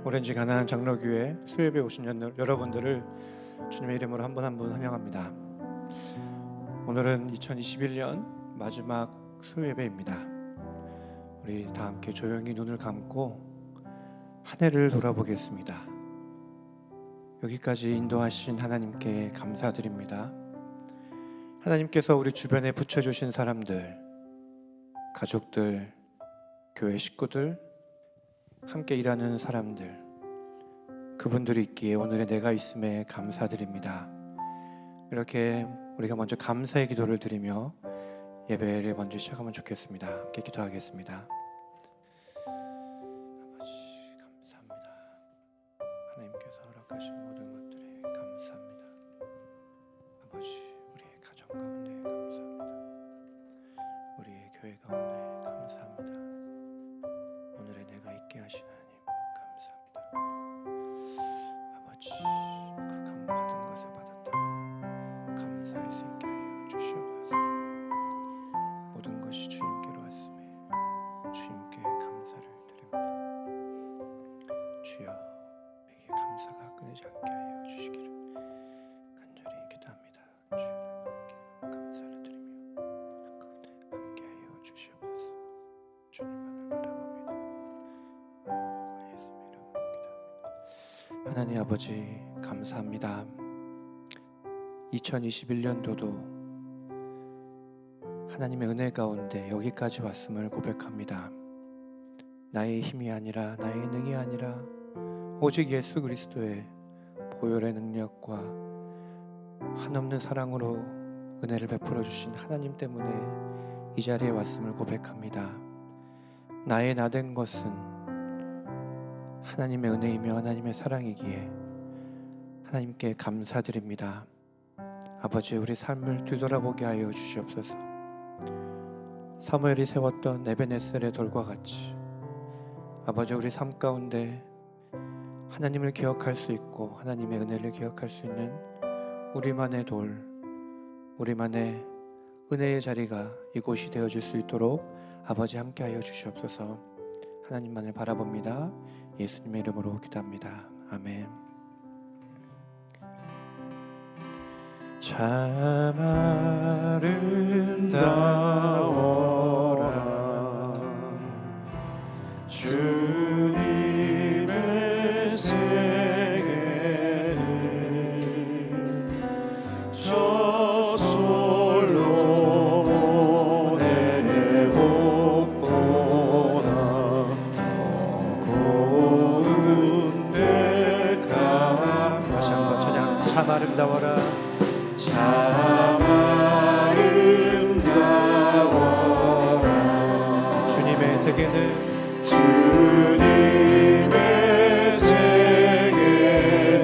오렌지 가나안 장로교회 수요예배 오신 여러분들을 주님의 이름으로 한 분 한 분 환영합니다. 오늘은 2021년 마지막 수요예배입니다. 우리 다 함께 조용히 눈을 감고 한 해를 돌아보겠습니다. 여기까지 인도하신 하나님께 감사드립니다. 하나님께서 우리 주변에 붙여주신 사람들, 가족들, 교회 식구들, 함께 일하는 사람들, 그분들이 있기에 오늘의 내가 있음에 감사드립니다. 이렇게 우리가 먼저 감사의 기도를 드리며 예배를 먼저 시작하면 좋겠습니다. 함께 기도하겠습니다. 아버지 감사합니다. 하나님께서 허락하신 모든 것들에 감사합니다. 아버지 우리의 가정 가운데 감사합니다. 우리의 교회 가운데 감사합니다. 오늘의 내가 있게 하신 하나님 감사합니다. 아버지 그 감 받은 것에 받았다 감사할 수 있게 하여 주시옵소서. 모든 것이 주님께로 왔음에 주님께 감사를 드립니다. 주여 내게 감사가 끊이지 않게 하여 주시기를 간절히 기도합니다. 주여 감사를 드리며 함께 하여 주시옵소서. 주님만을 바라봅니다. 예수님 이름으로 기도합니다. 하나님 아버지 감사합니다. 2021년도도 하나님의 은혜 가운데 여기까지 왔음을 고백합니다. 나의 힘이 아니라 나의 능이 아니라 오직 예수 그리스도의 보혈의 능력과 한없는 사랑으로 은혜를 베풀어 주신 하나님 때문에 이 자리에 왔음을 고백합니다. 나의 나된 것은 하나님의 은혜이며 하나님의 사랑이기에 하나님께 감사드립니다. 아버지 우리 삶을 뒤돌아보게 하여 주시옵소서. 사무엘이 세웠던 에베네셀의 돌과 같이 아버지 우리 삶 가운데 하나님을 기억할 수 있고 하나님의 은혜를 기억할 수 있는 우리만의 돌, 우리만의 은혜의 자리가 이곳이 되어줄 수 있도록 아버지 함께하여 주시옵소서. 하나님만을 바라봅니다. 예수님의 이름으로 기도합니다. 아멘. 참 아름다워라 주님의 세계를 저 솔로몬의 복보다 더 고운 백합. 다시 한번 찬양. 참 아름다워라 참 아름다워라 주님의 세계를 주님의 세계를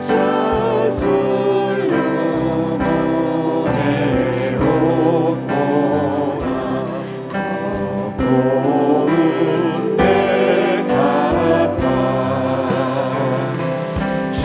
저 솔로몬의 옷보다 더 고운 백합화 주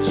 주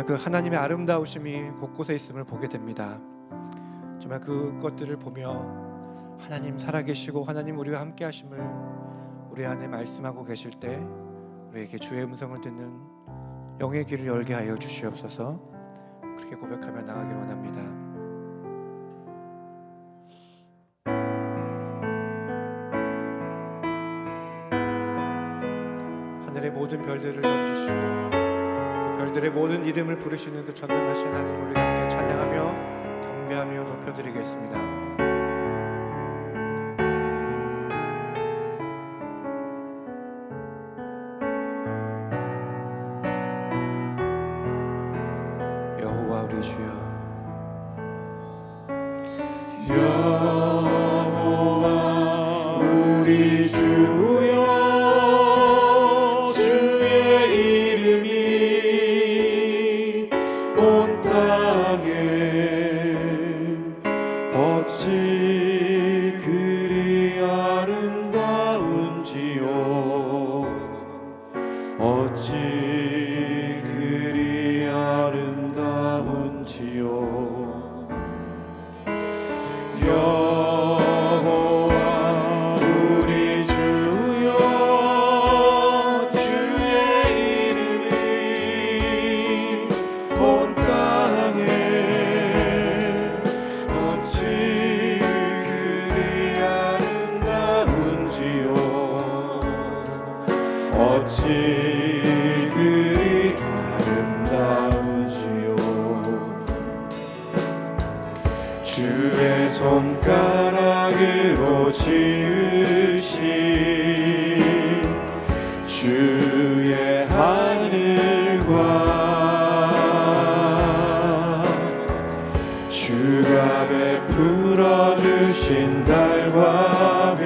정말 그 하나님의 아름다우심이 곳곳에 있음을 보게 됩니다. 정말 그것들을 보며 하나님 살아계시고 하나님 우리와 함께 하심을 우리 안에 말씀하고 계실 때 우리에게 주의 음성을 듣는 영의 귀를 열게 하여 주시옵소서. 그렇게 고백하며 나가길 원합니다. 하늘의 모든 별들을 던지시고 그 별들의 모든 이름을 부르시는 그 전능하신 하나님 우리 함께 찬양하며 경배하며 높여드리겠습니다. 여호와 우리 주여, 여호와 우리 주여, 주의 이름이 온 땅에 어찌 그리 아름다운지요, 어찌 그리 아름다운지요. 여호와 우리 주여, 주의 이름이 온 땅에 어찌 그리 아름다운지요, 어찌 그리 아름다운지요. 주의 손가락으로 지으신 주의 하늘과 주가 베풀어 주신 달과 별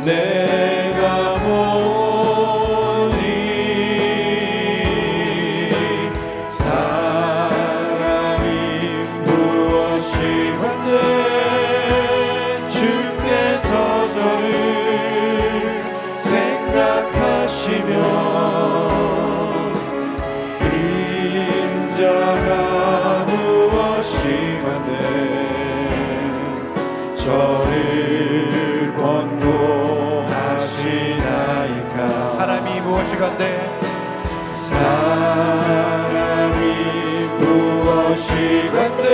내가 보니 사람이 무엇이 한데 주께서 저를 생각하시며 인자가 무엇이 한데 저를 권고하시나이까. 사람이 무엇이건대 사람이 무엇이건대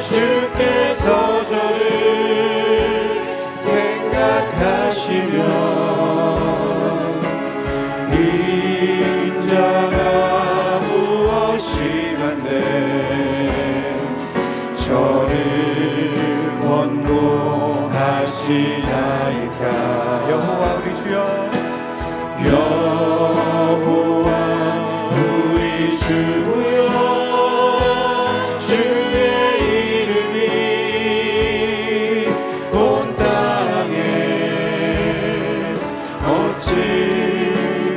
주께서 저를 생각하시며 인자가 무엇이건대 저를 권고하시나이까. 여호와 우리 주여, 여호와 우리 주여, 주의 이름이 온 땅에 어찌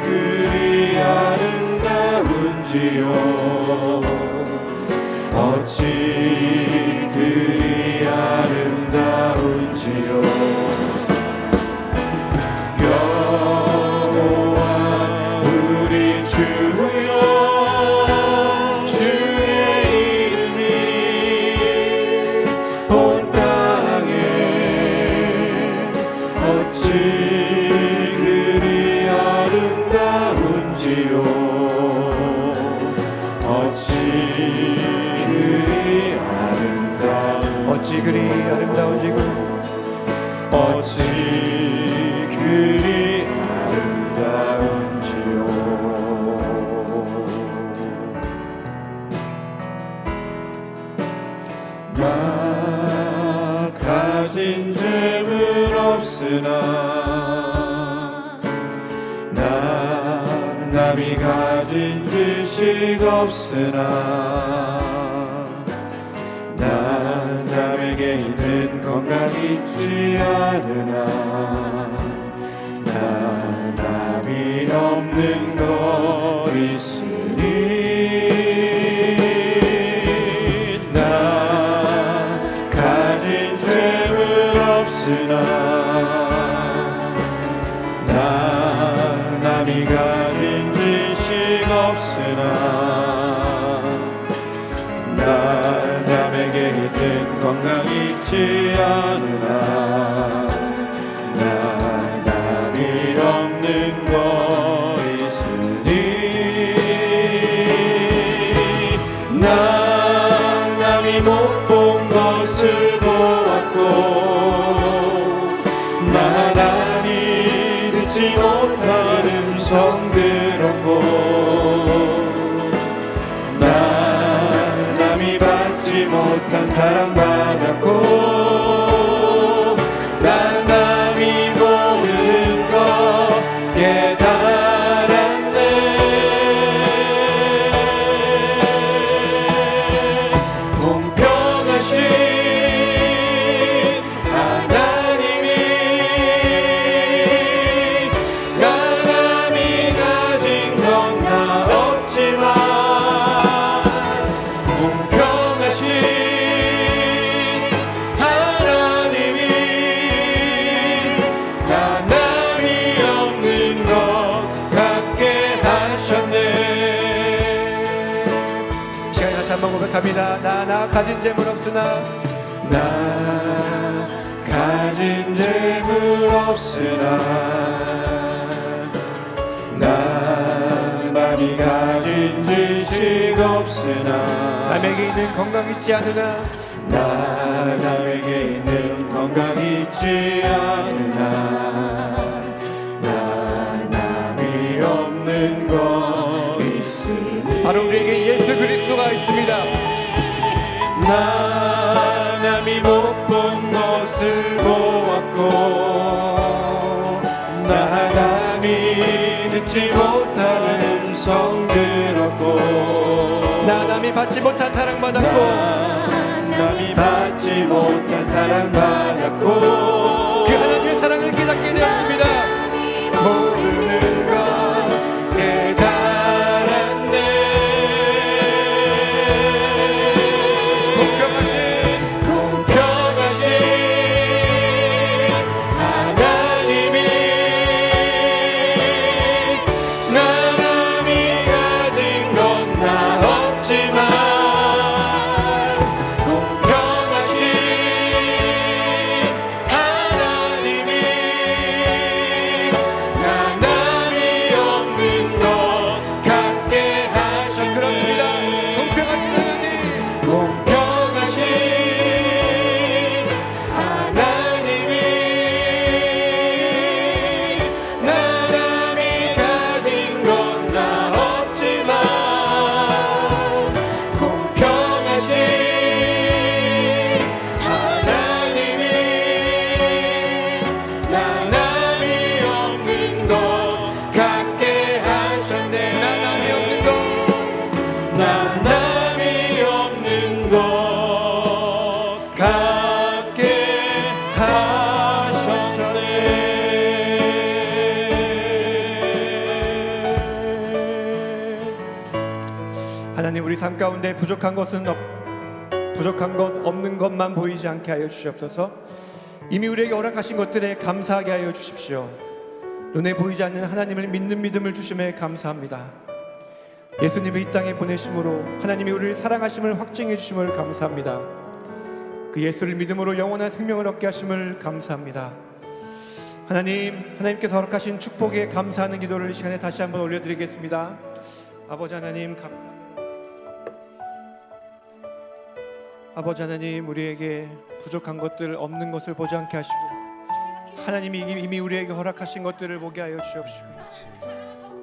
그리 아름다운지요, 어찌 그리 아름다운지요. 여호와 우리 주여, 주의 이름이 온 땅에 어찌 그리 아름다운지요, 어찌 그리 아름다운지고, 어찌 그리 아름다운지요. 나 가진 재물 없으나 나 남이 가진 지식 없으나 난 남에게 있는 건강 있지 않으나 난 남이 없는 것 있으니 나 가진 재물 없으나 나 남이 가진 지식 없는 건강 있지 않으나 나 남이 없는 거 있으니 나 남이 못 본 것을 보았고 나 남이 듣지 못한 음성 들었고 나 남이 받지 못한 사랑 받았고 나 남이 모르는 것 깨달았네 공평하신 하나님이 나 남이 가진 건 다 없지만 공평하신 하나님이 나 남이 없는 것 같게 하셨네. 이 시간에 다시 한번 고백합니다. 나 가진 재물 없으나 나 가진 재물 없으나 나 남이 가진 지식 없으나 남에게 있는 건강 있지 않으나 나 남에게 있는 건강 있지 않으나 나 남이 없는 거 있으니 바로 우리에게 예수 그리스도가 있습니다. 나 남이 못 본 것을 보았고 나 남이 듣지 못하는 음성 들었고 나 남이 받지 못한 사랑받았고 남이 받지 못한 사랑 받았고 그 하나님의 사랑을 깨닫게 되었습니다. 모르는 것 깨달았네 공평하신 하나님이 나 남이 가진 건 다 없지만 공평하신 하나님이 나 남이 없는 것 같게 하신 그렇습니다. 공평하신 하나님, 공평하신 하나님이 나 남이 가진 건 다 없지만 공평하신 하나님이 나 남이 없는 것 같게 하셨네 나 남이 없는 것 나 남이 없는 것 같게 하셨네. 하나님, 우리 삶 가운데 부족한 것 없는 것만 보이지 않게 하여 주시옵소서. 이미 우리에게 허락하신 것들에 감사하게 하여 주십시오. 눈에 보이지 않는 하나님을 믿는 믿음을 주심에 감사합니다. 예수님을 이 땅에 보내심으로 하나님이 우리를 사랑하심을 확증해 주심을 감사합니다. 그 예수를 믿음으로 영원한 생명을 얻게 하심을 감사합니다. 하나님께서 허락하신 축복에 감사하는 기도를 이 시간에 다시 한번 올려드리겠습니다. 아버지 하나님, 아버지 하나님, 우리에게 부족한 것들 없는 것을 보지 않게 하시고 하나님이 이미 우리에게 허락하신 것들을 보게 하여 주시옵시고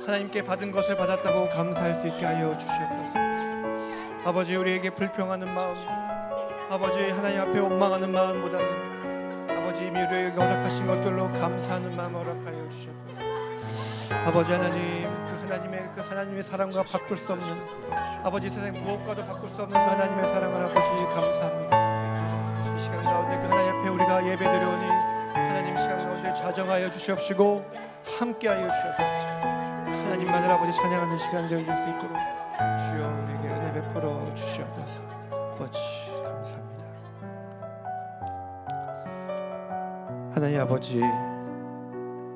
하나님께 받은 것을 받았다고 감사할 수 있게 하여 주시옵소서. 아버지, 우리에게 불평하는 마음, 아버지 하나님 앞에 원망하는 마음보다는 아버지 이미 우리에게 허락하신 것들로 감사하는 마음 허락하여 주시옵소서. 아버지 하나님, 그 하나님의 사랑과 바꿀 수 없는 아버지 세상 무엇과도 바꿀 수 없는 그 하나님의 사랑을 아버지 감사합니다. 이 시간 가운데 그 하나님 앞에 우리가 예배드려오니 하나님 시간 가운데 좌정하여 주시옵시고 함께하여 주시옵소서. 하나님만을 아버지 찬양하는 시간 되어줄 수 있도록 주여 우리에게 은혜 베풀어 주시옵소서. 아버지 감사합니다. 하나님 아버지,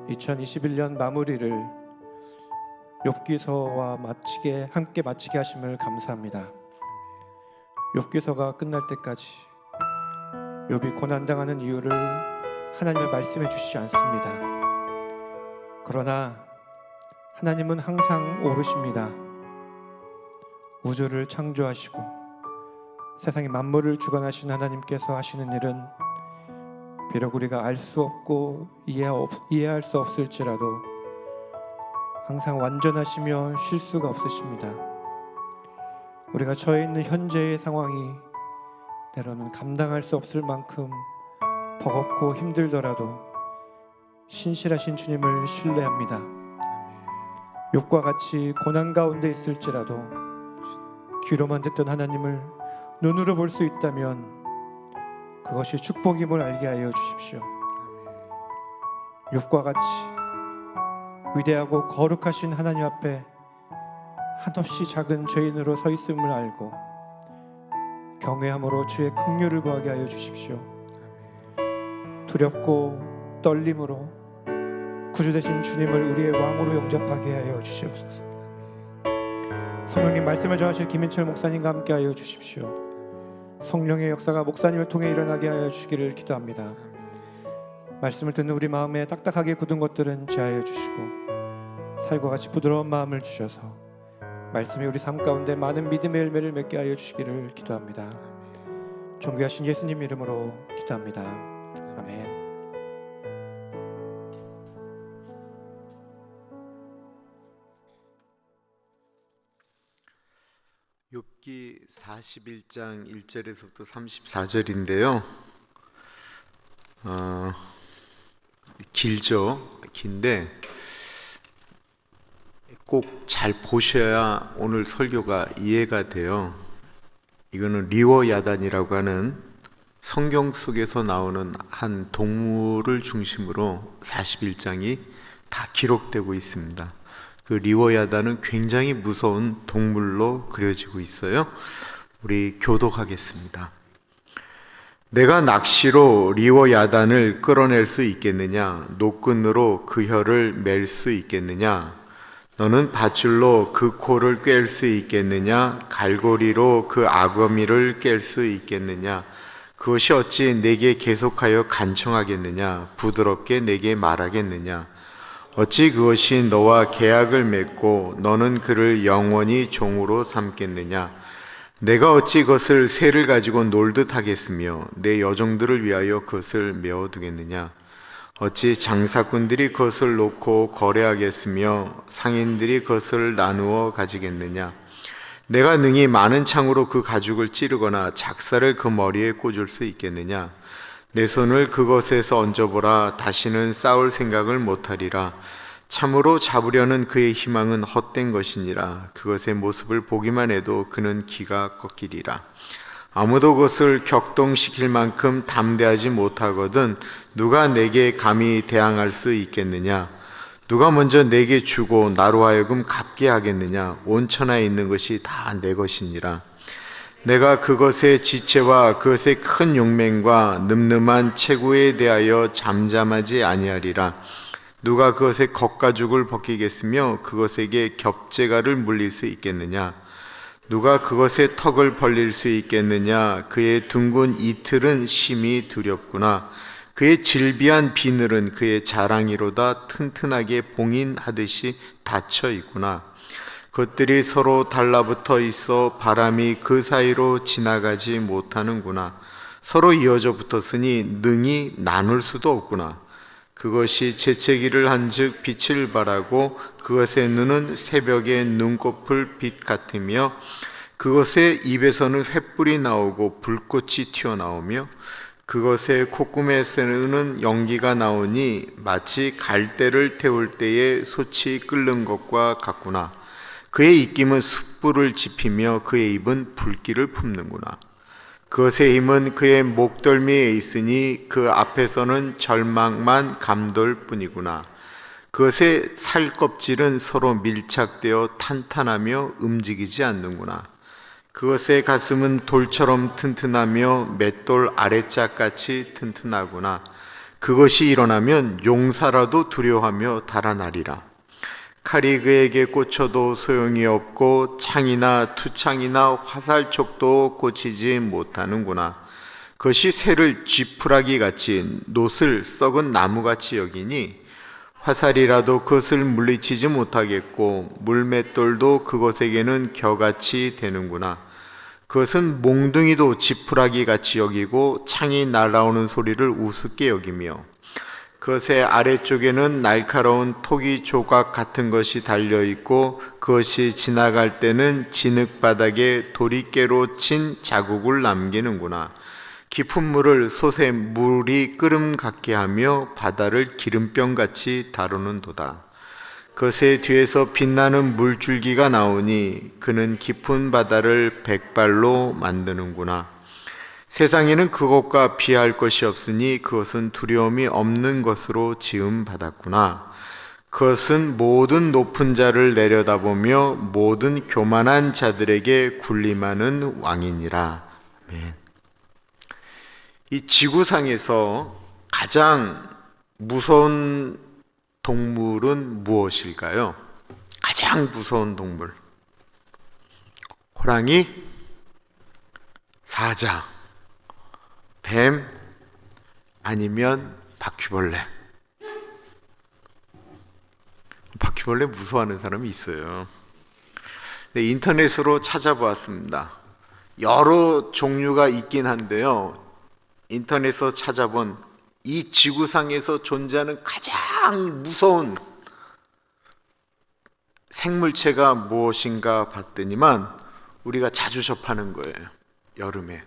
2021년 마무리를 욥기서와 함께 마치게 하심을 감사합니다. 욥기서가 끝날 때까지 욥이 고난당하는 이유를 하나님은 말씀해 주시지 않습니다. 그러나 하나님은 항상 오르십니다. 우주를 창조하시고 세상의 만물을 주관하신 하나님께서 하시는 일은 비록 우리가 알 수 없고 이해할 수 없을지라도 항상 완전하시며 실수가 없으십니다. 우리가 처해 있는 현재의 상황이 때로는 감당할 수 없을 만큼 버겁고 힘들더라도 신실하신 주님을 신뢰합니다. 욥과 같이 고난 가운데 있을지라도 귀로만 듣던 하나님을 눈으로 볼 수 있다면 그것이 축복임을 알게 하여 주십시오. 욥과 같이 위대하고 거룩하신 하나님 앞에 한없이 작은 죄인으로 서 있음을 알고 경외함으로 주의 긍휼을 구하게 하여 주십시오. 두렵고 떨림으로 구주 되신 주님을 우리의 왕으로 영접하게 하여 주시옵소서. 성령님 말씀을 전하실 김인철 목사님과 함께 하여 주십시오. 성령의 역사가 목사님을 통해 일어나게 하여 주시기를 기도합니다. 말씀을 듣는 우리 마음에 딱딱하게 굳은 것들은 제하여 주시고 살과 같이 부드러운 마음을 주셔서 말씀이 우리 삶 가운데 많은 믿음의 열매를 맺게 하여 주시기를 기도합니다. 존귀하신 예수님 이름으로 기도합니다. 아멘. 욥기 41장 1절에서부터 34절인데요. 긴데 꼭 잘 보셔야 오늘 설교가 이해가 돼요. 이거는 리워야단이라고 하는 성경 속에서 나오는 한 동물을 중심으로 41장이 다 기록되고 있습니다. 그 리워야단은 굉장히 무서운 동물로 그려지고 있어요. 우리 교독하겠습니다. 내가 낚시로 리워야단을 끌어낼 수 있겠느냐? 노끈으로 그 혀를 맬 수 있겠느냐? 너는 밧줄로 그 코를 꿰을 수 있겠느냐? 갈고리로 그 아거미를 깰 수 있겠느냐? 그것이 어찌 내게 계속하여 간청하겠느냐? 부드럽게 내게 말하겠느냐? 어찌 그것이 너와 계약을 맺고 너는 그를 영원히 종으로 삼겠느냐? 내가 어찌 그것을 새를 가지고 놀듯 하겠으며 내 여종들을 위하여 그것을 메어두겠느냐? 어찌 장사꾼들이 그것을 놓고 거래하겠으며 상인들이 그것을 나누어 가지겠느냐? 내가 능히 많은 창으로 그 가죽을 찌르거나 작사를 그 머리에 꽂을 수 있겠느냐? 내 손을 그것에서 얹어보라. 다시는 싸울 생각을 못하리라. 참으로 잡으려는 그의 희망은 헛된 것이니라. 그것의 모습을 보기만 해도 그는 기가 꺾이리라. 아무도 그것을 격동시킬 만큼 담대하지 못하거든 누가 내게 감히 대항할 수 있겠느냐? 누가 먼저 내게 주고 나로 하여금 갚게 하겠느냐? 온 천하에 있는 것이 다 내 것이니라. 내가 그것의 지체와 그것의 큰 용맹과 늠름한 체구에 대하여 잠잠하지 아니하리라. 누가 그것의 겉가죽을 벗기겠으며 그것에게 겹재가를 물릴 수 있겠느냐? 누가 그것의 턱을 벌릴 수 있겠느냐? 그의 둥근 이틀은 심히 두렵구나. 그의 질비한 비늘은 그의 자랑이로다 튼튼하게 봉인하듯이 닫혀 있구나. 그것들이 서로 달라붙어 있어 바람이 그 사이로 지나가지 못하는구나. 서로 이어져 붙었으니 능히 나눌 수도 없구나. 그것이 재채기를 한즉 빛을 발하고 그것의 눈은 새벽의 눈꺼풀 빛 같으며 그것의 입에서는 횃불이 나오고 불꽃이 튀어나오며 그것의 콧구멍에서는 연기가 나오니 마치 갈대를 태울 때에 솥이 끓는 것과 같구나. 그의 입김은 숯불을 지피며 그의 입은 불길을 품는구나. 그것의 힘은 그의 목덜미에 있으니 그 앞에서는 절망만 감돌 뿐이구나. 그것의 살껍질은 서로 밀착되어 탄탄하며 움직이지 않는구나. 그것의 가슴은 돌처럼 튼튼하며 맷돌 아래짝같이 튼튼하구나. 그것이 일어나면 용사라도 두려워하며 달아나리라. 칼이 그에게 꽂혀도 소용이 없고 창이나 투창이나 화살촉도 꽂히지 못하는구나. 그것이 쇠를 쥐푸라기 같이 놋을 썩은 나무같이 여기니 화살이라도 그것을 물리치지 못하겠고 물맷돌도 그것에게는 겨같이 되는구나. 그것은 몽둥이도 지푸라기 같이 여기고 창이 날아오는 소리를 우습게 여기며 그것의 아래쪽에는 날카로운 토기 조각 같은 것이 달려있고 그것이 지나갈 때는 진흙바닥에 도리깨로 친 자국을 남기는구나. 깊은 물을 솥에 물이 끓음 같게 하며 바다를 기름병같이 다루는도다. 그것의 뒤에서 빛나는 물줄기가 나오니 그는 깊은 바다를 백발로 만드는구나. 세상에는 그것과 비할 것이 없으니 그것은 두려움이 없는 것으로 지음 받았구나. 그것은 모든 높은 자를 내려다보며 모든 교만한 자들에게 군림하는 왕이니라. 아멘. 이 지구상에서 가장 무서운 동물은 무엇일까요? 가장 무서운 동물. 호랑이, 사자, 뱀, 아니면 바퀴벌레. 바퀴벌레 무서워하는 사람이 있어요. 네, 인터넷으로 찾아보았습니다. 여러 종류가 있긴 한데요. 인터넷에서 찾아본 이 지구상에서 존재하는 가장 무서운 생물체가 무엇인가 봤더니만 우리가 자주 접하는 거예요. 여름에.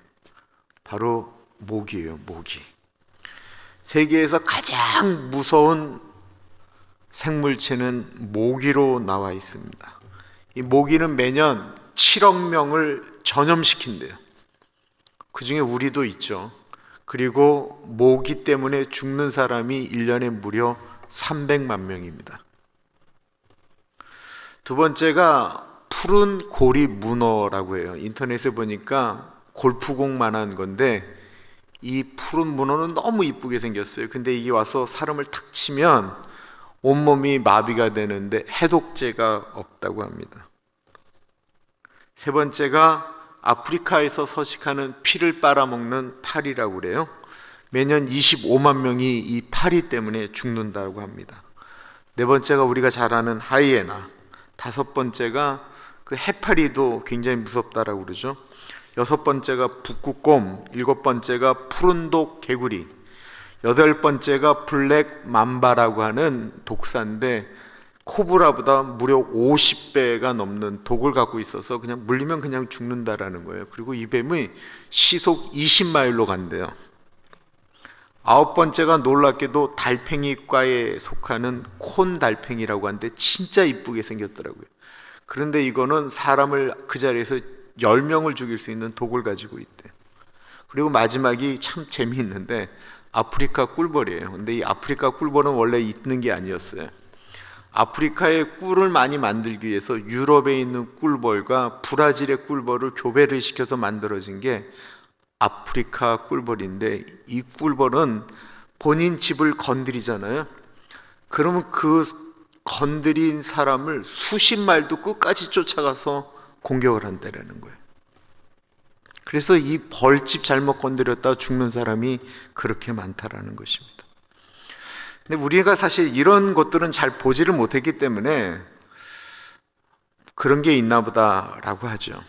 바로 모기예요. 모기. 세계에서 가장 무서운 생물체는 모기로 나와 있습니다. 이 모기는 매년 7억 명을 전염시킨대요. 그 중에 우리도 있죠. 그리고 모기 때문에 죽는 사람이 1년에 무려 300만 명입니다. 두 번째가 푸른 고리 문어라고 해요. 인터넷에 보니까 골프공만한 건데 이 푸른 문어는 너무 이쁘게 생겼어요. 근데 이게 와서 사람을 탁 치면 온몸이 마비가 되는데 해독제가 없다고 합니다. 세 번째가 아프리카에서 서식하는 피를 빨아먹는 파리라고 그래요. 매년 25만 명이 이 파리 때문에 죽는다고 합니다. 네 번째가 우리가 잘 아는 하이에나. 다섯 번째가 그 해파리도 굉장히 무섭다라고 그러죠. 여섯 번째가 북극곰. 일곱 번째가 푸른독 개구리. 여덟 번째가 블랙 맘바라고 하는 독사인데 코브라보다 무려 50배가 넘는 독을 갖고 있어서 그냥 물리면 그냥 죽는다라는 거예요. 그리고 이 뱀이 시속 20마일로 간대요. 아홉 번째가 놀랍게도 달팽이과에 속하는 콘 달팽이라고 하는데 진짜 이쁘게 생겼더라고요. 그런데 이거는 사람을 그 자리에서 10명을 죽일 수 있는 독을 가지고 있대. 그리고 마지막이 참 재미있는데 아프리카 꿀벌이에요. 근데 이 아프리카 꿀벌은 원래 있는 게 아니었어요. 아프리카에 꿀을 많이 만들기 위해서 유럽에 있는 꿀벌과 브라질의 꿀벌을 교배를 시켜서 만들어진 게 아프리카 꿀벌인데 이 꿀벌은 본인 집을 건드리잖아요. 그러면 그 건드린 사람을 수십 마일도 끝까지 쫓아가서 공격을 한다는 거예요. 그래서 이 벌집 잘못 건드렸다 죽는 사람이 그렇게 많다라는 것입니다. 근데 우리가 사실 이런 것들은 잘 보지를 못했기 때문에 그런 게 있나 보다라고 하죠.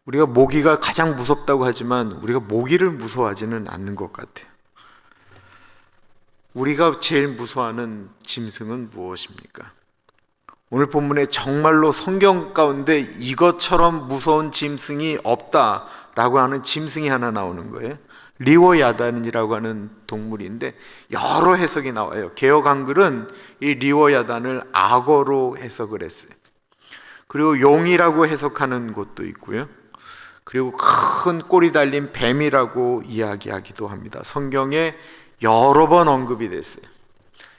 우리가 모기가 가장 무섭다고 하지만 우리가 모기를 무서워하지는 않는 것 같아요. 우리가 제일 무서워하는 짐승은 무엇입니까? 오늘 본문에 정말로 성경 가운데 이것처럼 무서운 짐승이 없다라고 하는 짐승이 하나 나오는 거예요. 리워야단이라고 하는 동물인데 여러 해석이 나와요. 개역 한글은 이 리워야단을 악어로 해석을 했어요. 그리고 용이라고 해석하는 곳도 있고요. 그리고 큰 꼬리 달린 뱀이라고 이야기하기도 합니다. 성경에 여러 번 언급이 됐어요.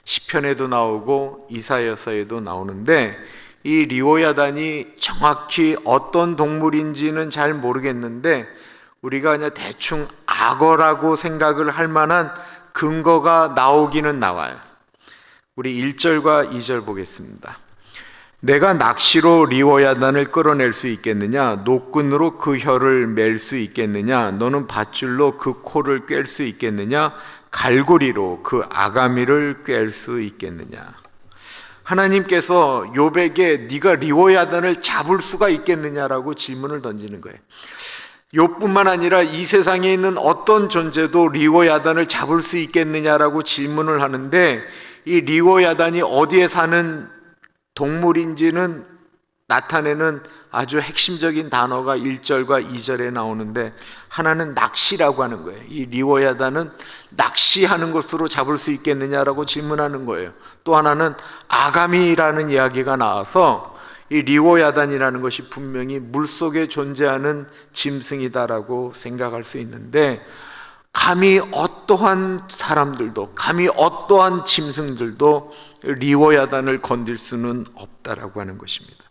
시편에도 나오고 이사야서에도 나오는데 이 리워야단이 정확히 어떤 동물인지는 잘 모르겠는데 우리가 그냥 대충 악어라고 생각을 할 만한 근거가 나오기는 나와요. 우리 1절과 2절 보겠습니다. 내가 낚시로 리워야단을 끌어낼 수 있겠느냐? 노끈으로 그 혀를 맬 수 있겠느냐? 너는 밧줄로 그 코를 꿰 수 있겠느냐? 갈고리로 그 아가미를 꿰 수 있겠느냐? 하나님께서 욥에게 네가 리워야단을 잡을 수가 있겠느냐라고 질문을 던지는 거예요. 욥뿐만 아니라 이 세상에 있는 어떤 존재도 리워야단을 잡을 수 있겠느냐라고 질문을 하는데, 이 리워야단이 어디에 사는 동물인지는 나타내는 아주 핵심적인 단어가 1절과 2절에 나오는데, 하나는 낚시라고 하는 거예요. 이 리워야단은 낚시하는 것으로 잡을 수 있겠느냐라고 질문하는 거예요. 또 하나는 아가미라는 이야기가 나와서 이 리워야단이라는 것이 분명히 물속에 존재하는 짐승이다라고 생각할 수 있는데, 감히 어떠한 사람들도, 감히 어떠한 짐승들도 리워야단을 건들 수는 없다라고 하는 것입니다.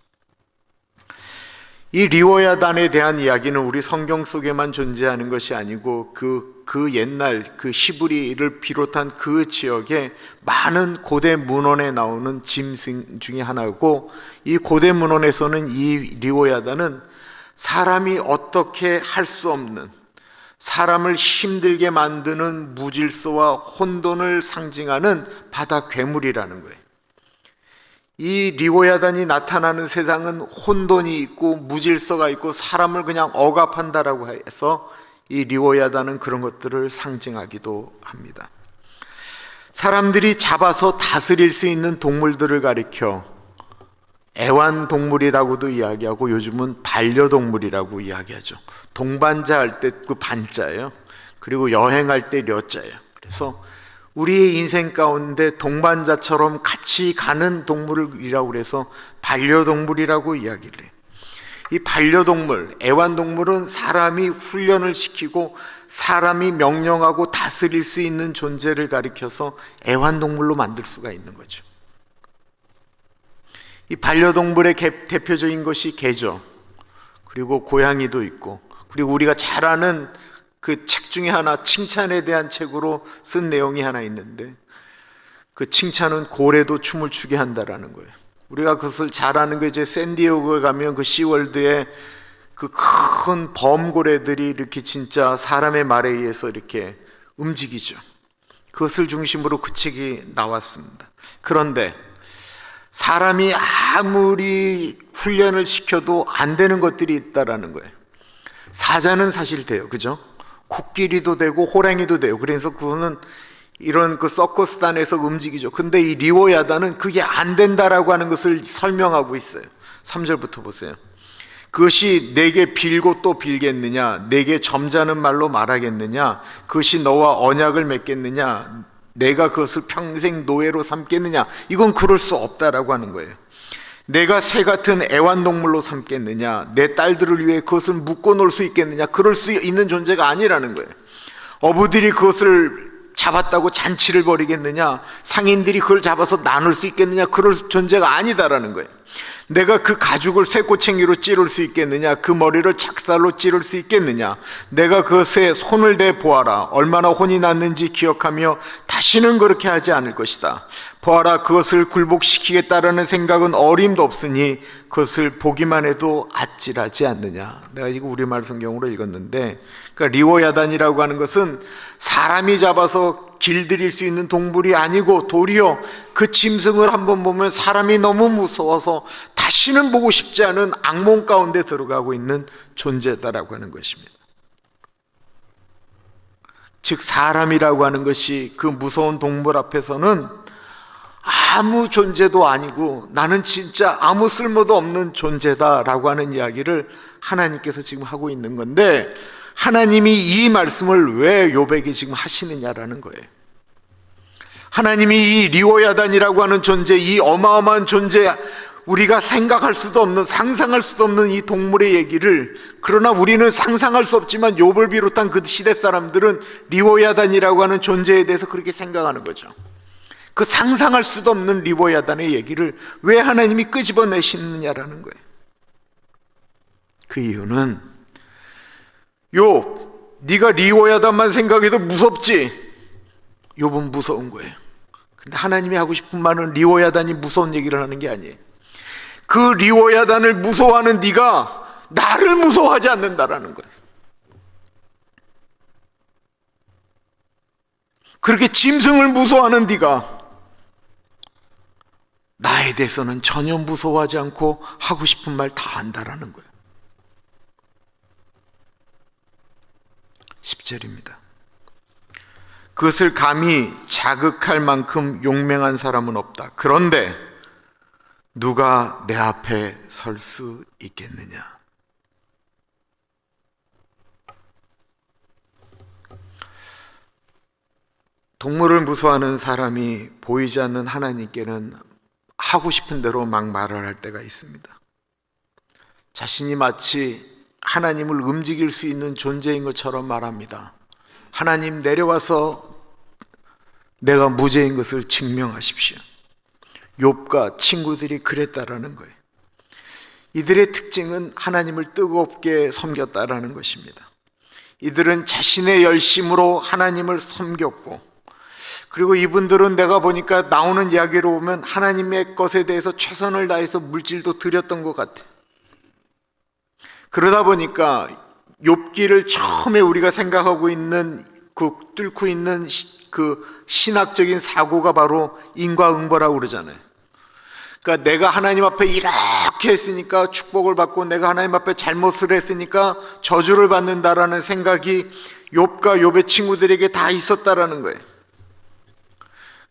이 리워야단에 대한 이야기는 우리 성경 속에만 존재하는 것이 아니고 그 옛날 그 히브리를 비롯한 그 지역에 많은 고대 문헌에 나오는 짐승 중에 하나고, 이 고대 문헌에서는 이 리워야단은 사람이 어떻게 할 수 없는, 사람을 힘들게 만드는 무질서와 혼돈을 상징하는 바다 괴물이라는 거예요. 이 리워야단이 나타나는 세상은 혼돈이 있고 무질서가 있고 사람을 그냥 억압한다라고 해서 이 리워야단은 그런 것들을 상징하기도 합니다. 사람들이 잡아서 다스릴 수 있는 동물들을 가리켜 애완동물이라고도 이야기하고, 요즘은 반려동물이라고 이야기하죠. 동반자 할 때 그 반자예요. 그리고 여행할 때 려자예요. 그래서 우리의 인생 가운데 동반자처럼 같이 가는 동물이라고 해서 반려동물이라고 이야기를 해요. 이 반려동물, 애완동물은 사람이 훈련을 시키고 사람이 명령하고 다스릴 수 있는 존재를 가리켜서 애완동물로 만들 수가 있는 거죠. 이 반려동물의 대표적인 것이 개죠. 그리고 고양이도 있고, 그리고 우리가 잘 아는 그 책 중에 하나, 칭찬에 대한 책으로 쓴 내용이 하나 있는데, 그 칭찬은 고래도 춤을 추게 한다라는 거예요. 우리가 그것을 잘 아는 게 이제 샌디에고에 가면 그 시월드에 그 큰 범고래들이 이렇게 진짜 사람의 말에 의해서 이렇게 움직이죠. 그것을 중심으로 그 책이 나왔습니다. 그런데 사람이 아무리 훈련을 시켜도 안 되는 것들이 있다라는 거예요. 사자는 사실 돼요, 그죠? 코끼리도 되고 호랑이도 돼요. 그래서 그거는 이런 그 서커스단에서 움직이죠. 근데 이 리워야단은 그게 안 된다라고 하는 것을 설명하고 있어요. 3절부터 보세요. 그것이 내게 빌고 또 빌겠느냐? 내게 점잖은 말로 말하겠느냐? 그것이 너와 언약을 맺겠느냐? 내가 그것을 평생 노예로 삼겠느냐? 이건 그럴 수 없다라고 하는 거예요. 내가 새 같은 애완동물로 삼겠느냐? 내 딸들을 위해 그것을 묶어 놓을 수 있겠느냐? 그럴 수 있는 존재가 아니라는 거예요. 어부들이 그것을 잡았다고 잔치를 벌이겠느냐? 상인들이 그걸 잡아서 나눌 수 있겠느냐? 그럴 존재가 아니다라는 거예요. 내가 그 가죽을 쇠꼬챙이로 찌를 수 있겠느냐? 그 머리를 작살로 찌를 수 있겠느냐? 내가 그것에 손을 대 보아라. 얼마나 혼이 났는지 기억하며 다시는 그렇게 하지 않을 것이다. 보아라, 그것을 굴복시키겠다라는 생각은 어림도 없으니 그것을 보기만 해도 아찔하지 않느냐. 내가 이거 우리말 성경으로 읽었는데, 그러니까 리워야단이라고 하는 것은 사람이 잡아서 길들일 수 있는 동물이 아니고 도리어 그 짐승을 한번 보면 사람이 너무 무서워서 다시는 보고 싶지 않은 악몽 가운데 들어가고 있는 존재다라고 하는 것입니다. 즉 사람이라고 하는 것이 그 무서운 동물 앞에서는 아무 존재도 아니고 나는 진짜 아무 쓸모도 없는 존재다라고 하는 이야기를 하나님께서 지금 하고 있는 건데, 하나님이 이 말씀을 왜 욥에게 지금 하시느냐라는 거예요. 하나님이 이 리워야단이라고 하는 존재, 이 어마어마한 존재, 우리가 생각할 수도 없는, 상상할 수도 없는 이 동물의 얘기를, 그러나 우리는 상상할 수 없지만 욥을 비롯한 그 시대 사람들은 리워야단이라고 하는 존재에 대해서 그렇게 생각하는 거죠. 그 상상할 수도 없는 리워야단의 얘기를 왜 하나님이 끄집어내시느냐라는 거예요. 그 이유는 욥, 네가 리워야단만 생각해도 무섭지? 욥은 무서운 거예요. 근데 하나님이 하고 싶은 말은 리워야단이 무서운 얘기를 하는 게 아니에요. 그 리워야단을 무서워하는 네가 나를 무서워하지 않는다라는 거예요. 그렇게 짐승을 무서워하는 네가 나에 대해서는 전혀 무서워하지 않고 하고 싶은 말 다 한다라는 거예요. 10절입니다. 그것을 감히 자극할 만큼 용맹한 사람은 없다. 그런데 누가 내 앞에 설 수 있겠느냐? 동물을 무서워하는 사람이 보이지 않는 하나님께는 하고 싶은 대로 막 말을 할 때가 있습니다. 자신이 마치 하나님을 움직일 수 있는 존재인 것처럼 말합니다. 하나님 내려와서 내가 무죄인 것을 증명하십시오. 욥과 친구들이 그랬다라는 거예요. 이들의 특징은 하나님을 뜨겁게 섬겼다라는 것입니다. 이들은 자신의 열심으로 하나님을 섬겼고, 그리고 이분들은 내가 보니까 나오는 이야기로 보면 하나님의 것에 대해서 최선을 다해서 물질도 드렸던 것 같아요. 그러다 보니까 욥기를 처음에 우리가 생각하고 있는 뚫고 있는 그 신학적인 사고가 바로 인과응보라고 그러잖아요. 그러니까 내가 하나님 앞에 이렇게 했으니까 축복을 받고, 내가 하나님 앞에 잘못을 했으니까 저주를 받는다라는 생각이 욥과 욥의 친구들에게 다 있었다라는 거예요.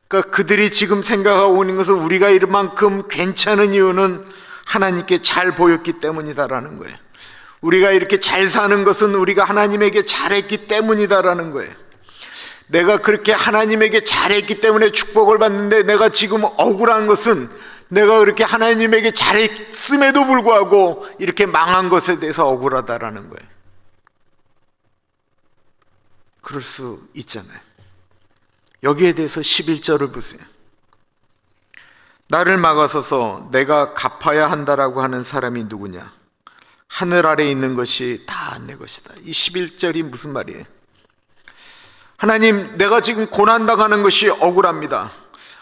그러니까 그들이 지금 생각하고 있는 것은 우리가 이만큼 괜찮은 이유는 하나님께 잘 보였기 때문이다라는 거예요. 우리가 이렇게 잘 사는 것은 우리가 하나님에게 잘했기 때문이다라는 거예요. 내가 그렇게 하나님에게 잘했기 때문에 축복을 받는데, 내가 지금 억울한 것은 내가 그렇게 하나님에게 잘했음에도 불구하고 이렇게 망한 것에 대해서 억울하다라는 거예요. 그럴 수 있잖아요. 여기에 대해서 11절을 보세요. 나를 막아서서 내가 갚아야 한다라고 하는 사람이 누구냐? 하늘 아래에 있는 것이 다 내 것이다. 이 11절이 무슨 말이에요? 하나님, 내가 지금 고난당하는 것이 억울합니다.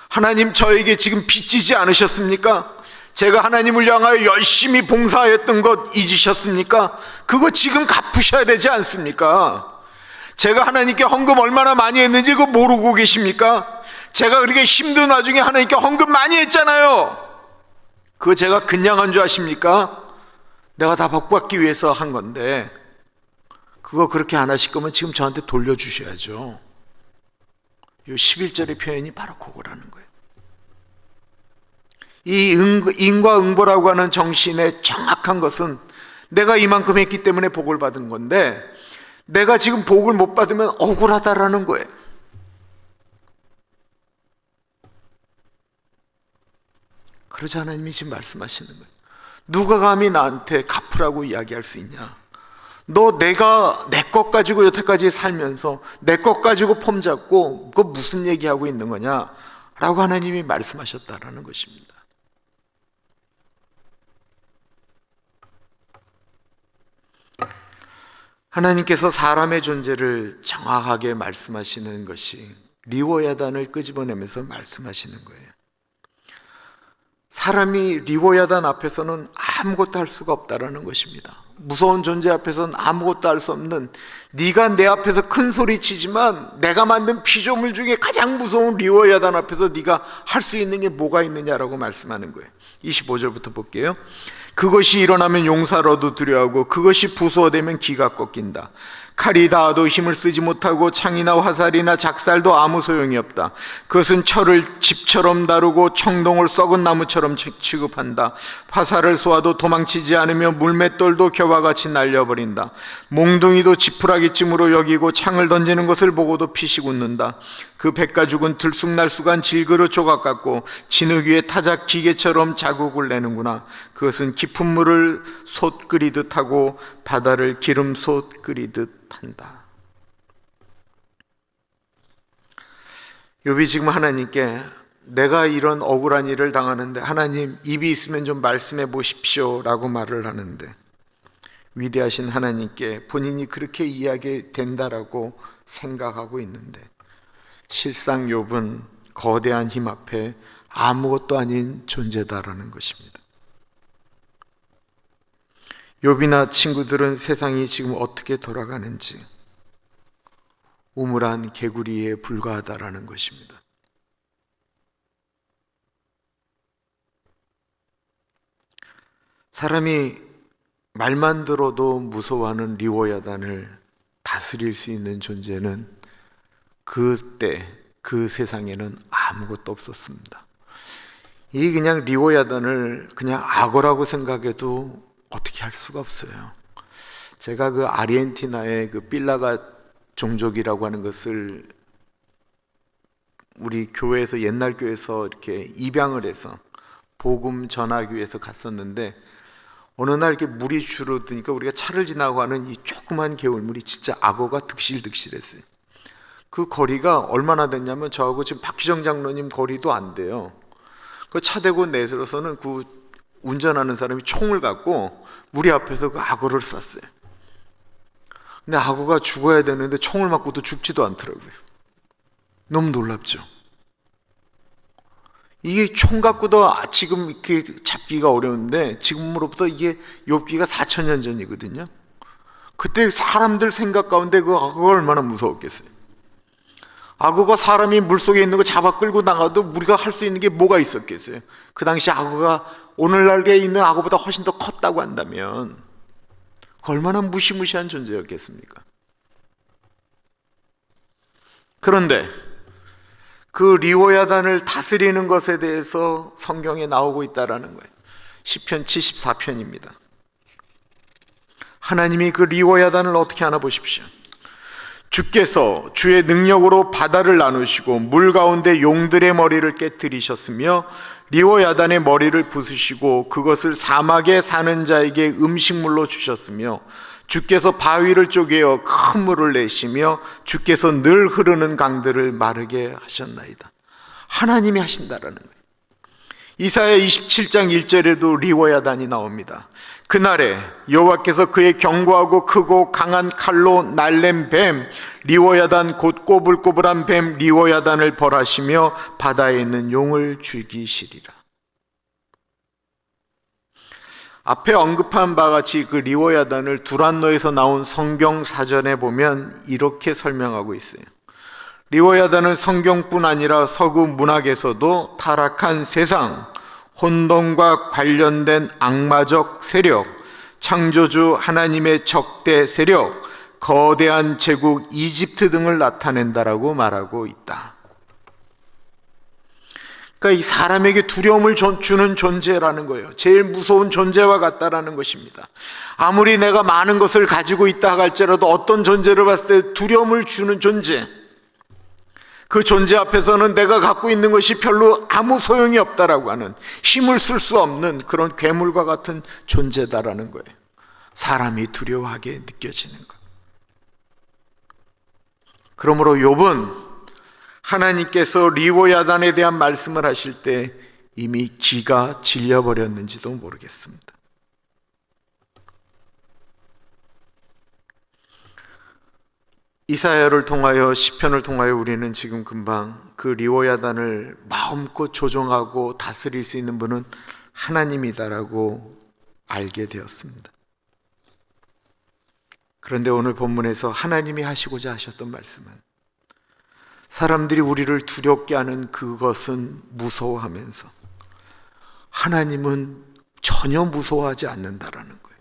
하나님, 저에게 지금 빚지지 않으셨습니까? 제가 하나님을 향하여 열심히 봉사했던 것 잊으셨습니까? 그거 지금 갚으셔야 되지 않습니까? 제가 하나님께 헌금 얼마나 많이 했는지 그거 모르고 계십니까? 제가 그렇게 힘든 와중에 하나님께 헌금 많이 했잖아요. 그거 제가 그냥 한 줄 아십니까? 내가 다 복받기 위해서 한 건데, 그거 그렇게 안 하실 거면 지금 저한테 돌려주셔야죠. 이 11절의 표현이 바로 그거라는 거예요. 이 인과응보라고 하는 정신의 정확한 것은 내가 이만큼 했기 때문에 복을 받은 건데, 내가 지금 복을 못 받으면 억울하다라는 거예요. 그러자 하나님이 지금 말씀하시는 거예요. 누가 감히 나한테 갚으라고 이야기할 수 있냐? 내가 내 것 가지고 여태까지 살면서 내 것 가지고 폼 잡고 그거 무슨 얘기하고 있는 거냐? 라고 하나님이 말씀하셨다라는 것입니다. 하나님께서 사람의 존재를 정확하게 말씀하시는 것이 리워야단을 끄집어내면서 말씀하시는 거예요. 사람이 리워야단 앞에서는 아무것도 할 수가 없다라는 것입니다. 무서운 존재 앞에서는 아무것도 할 수 없는, 네가 내 앞에서 큰 소리 치지만 내가 만든 피조물 중에 가장 무서운 리워야단 앞에서 네가 할 수 있는 게 뭐가 있느냐라고 말씀하는 거예요. 25절부터 볼게요. 그것이 일어나면 용사로도 두려워하고 그것이 부수어되면 기가 꺾인다. 칼이 닿아도 힘을 쓰지 못하고 창이나 화살이나 작살도 아무 소용이 없다. 그것은 철을 집처럼 다루고 청동을 썩은 나무처럼 취급한다. 화살을 쏘아도 도망치지 않으며 물맷돌도 겨와 같이 날려버린다. 몽둥이도 지푸라기쯤으로 여기고 창을 던지는 것을 보고도 피식 웃는다. 그 백가죽은 들쑥날쑥한 질그릇 조각 같고 진흙 위에 타작 기계처럼 자국을 내는구나. 그것은 깊은 물을 솥 끓이듯 하고 바다를 기름솥 끓이듯 한다. 욥이 지금 하나님께 내가 이런 억울한 일을 당하는데 하나님 입이 있으면 좀 말씀해 보십시오 라고 말을 하는데, 위대하신 하나님께 본인이 그렇게 이야기된다라고 생각하고 있는데, 실상 욥은 거대한 힘 앞에 아무것도 아닌 존재다라는 것입니다. 욥이나 친구들은 세상이 지금 어떻게 돌아가는지 우물한 개구리에 불과하다라는 것입니다. 사람이 말만 들어도 무서워하는 리워야단을 다스릴 수 있는 존재는 그때 그 세상에는 아무것도 없었습니다. 이 그냥 리워야단을 그냥 악어라고 생각해도 어떻게 할 수가 없어요. 제가 그 아르헨티나의 그 필라가 종족이라고 하는 것을 우리 교회에서 옛날 교회에서 이렇게 입양을 해서 복음 전하기 위해서 갔었는데 어느 날 이렇게 물이 줄어드니까 우리가 차를 지나고 하는 이 조그만 개울물이 진짜 악어가 득실득실했어요. 그 거리가 얼마나 됐냐면 저하고 지금 박희정 장로님 거리도 안 돼요. 그 차 대고 내서는 그 운전하는 사람이 총을 갖고 우리 앞에서 그 악어를 쐈어요. 근데 악어가 죽어야 되는데 총을 맞고도 죽지도 않더라고요. 너무 놀랍죠. 이게 총 갖고도 지금 이렇게 잡기가 어려운데 지금으로부터 이게 욥기가 4,000년 전이거든요. 그때 사람들 생각 가운데 그 악어가 얼마나 무서웠겠어요. 악어가 사람이 물속에 있는 거 잡아 끌고 나가도 우리가 할 수 있는 게 뭐가 있었겠어요. 그 당시 악어가 오늘날에 있는 악어보다 훨씬 더 컸다고 한다면 얼마나 무시무시한 존재였겠습니까? 그런데 그 리워야단을 다스리는 것에 대해서 성경에 나오고 있다라는 거예요. 시편 74편입니다. 하나님이 그 리워야단을 어떻게 하나 보십시오. 주께서 주의 능력으로 바다를 나누시고 물 가운데 용들의 머리를 깨뜨리셨으며 리워야단의 머리를 부수시고 그것을 사막에 사는 자에게 음식물로 주셨으며 주께서 바위를 쪼개어 큰 물을 내시며 주께서 늘 흐르는 강들을 마르게 하셨나이다. 하나님이 하신다라는 거예요. 이사야 27장 1절에도 리워야단이 나옵니다. 그날에 여호와께서 그의 견고하고 크고 강한 칼로 날랜 뱀 리워야단 곧 꼬불꼬불한 뱀 리워야단을 벌하시며 바다에 있는 용을 죽이시리라. 앞에 언급한 바와 같이 그 리워야단을 두란노에서 나온 성경 사전에 보면 이렇게 설명하고 있어요. 리워야단은 성경뿐 아니라 서구 문학에서도 타락한 세상, 혼돈과 관련된 악마적 세력, 창조주 하나님의 적대 세력, 거대한 제국 이집트 등을 나타낸다라고 말하고 있다. 그러니까 이 사람에게 두려움을 주는 존재라는 거예요. 제일 무서운 존재와 같다라는 것입니다. 아무리 내가 많은 것을 가지고 있다 할지라도 어떤 존재를 봤을 때 두려움을 주는 존재, 그 존재 앞에서는 내가 갖고 있는 것이 별로 아무 소용이 없다라고 하는, 힘을 쓸 수 없는 그런 괴물과 같은 존재다라는 거예요. 사람이 두려워하게 느껴지는 것. 그러므로 욥은 하나님께서 리워야단에 대한 말씀을 하실 때 이미 기가 질려버렸는지도 모르겠습니다. 이사야를 통하여 시편을 통하여 우리는 지금 금방 그 리워야단을 마음껏 조종하고 다스릴 수 있는 분은 하나님이다라고 알게 되었습니다. 그런데 오늘 본문에서 하나님이 하시고자 하셨던 말씀은 사람들이 우리를 두렵게 하는 그것은 무서워하면서 하나님은 전혀 무서워하지 않는다라는 거예요.